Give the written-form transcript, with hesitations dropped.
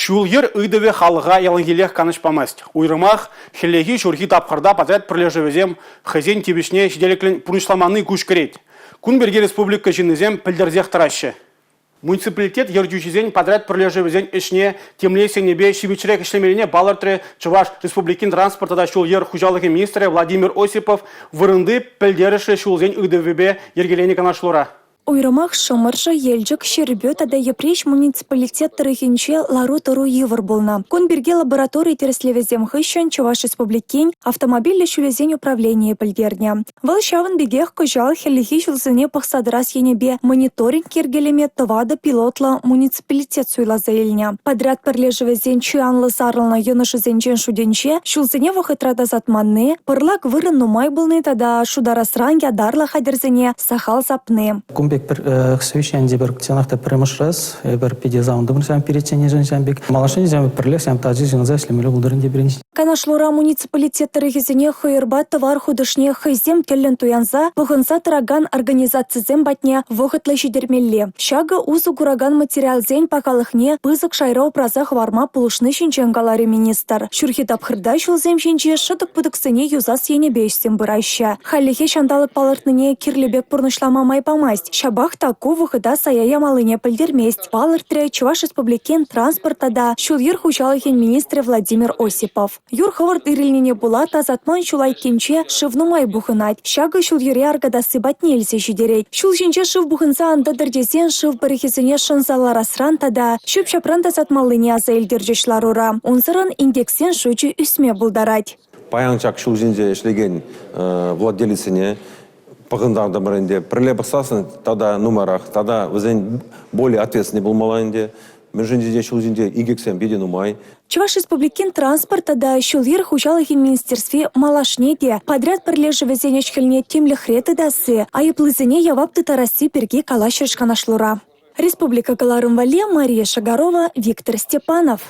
Шулгер ыдыве халыға ялангелех каныш памаст. Уйрымах, хеллеги шурхи тапқарда подряд пролежевезем, хазен тибишне шиделеклен пурнышламаны куш керет. Кунберге республика жинезем пілдерзех тарашы. Муниципалитет ердючизен подряд пролежевезен ишне темлесе небе шибичрек ишлемелине балыртры Чуваш республикин транспортада шулгер хужалыгы министры Владимир Осипов вырынды пілдеріші шулзен ыдывебе ергелени канашлора. Уйрымах шымыржы елжік шербе тада епреш муниципалитет тарыхинче лару тару евр болна. Кунберге лабораторий тереслевезем хыщен Чуваш республикин автомобиль шулезен управление пілдерне. Вал шавын бегех кожал хеллихи шулзене пахсадрас енебе мониторинг кергелеме тавада пилотла муниципалитет суйла заэльня. Подряд перлежевезен чуянлы сарлына йынышызенчен шуденче шулзене вахытрада затманны, пырлак вырын нумай былны тада шударасран ядарла хадерзене сахал сапны. Bir sevişen bir tiyonakta premişrez, bir pidezamdım sen перечение женщинбек. Малашин зем перлек сем таджи жинза эшлемеле булдырын деп беренчи. Канашлора муниципалитет тарыхизене хыйырба товар худышне хызем теллен туянза, вахынса тараган организацизем батне вахытлы шидермелле. Шага узу гураган материалзен пакалыхне пызык шайра образах варма пулышны шинчен галари министр. Шурхи тапхырда шулзем шинче шытык пыдыксыне юзас ене бейшсем бырайща. Халлихе шандалык палыртныне кирлебек пурнышлама майпамасть. Шабах таку выхода саяя малыне пыльдерместь. Палыртре Чуваш республикен транспортада шулйыр хучалыхен министр Владимир Осипов. Юр хавард ирильнине була тазатман шулай кенче шывнумай бухынать. Шага шулйыре аргадасы батнелсе жидерей. Шул жинче шыв бухынса анда дырдесен шыв барихизене шынзалар асран тада шып шапран тазатмалыне аза элдерджешларура. Унсырын индексен шучу үсме булдарать. Паянчак шул жинже эшлеген владелицене пағындарды бірінде прилепсасын тада нумарах, тада өзен более ответственный болмалайынде, межінде шулжінде игексен беден умай. Чуваш республикин транспортада шулйыр хучалыхин министерстве малашнеде подряд прилежевезене шхельне темлехреты дасы, айыплызене явапты тараси перге калашыршканашлура. Республика Галарым-Вале, Мария Шагарова, Виктор Степанов.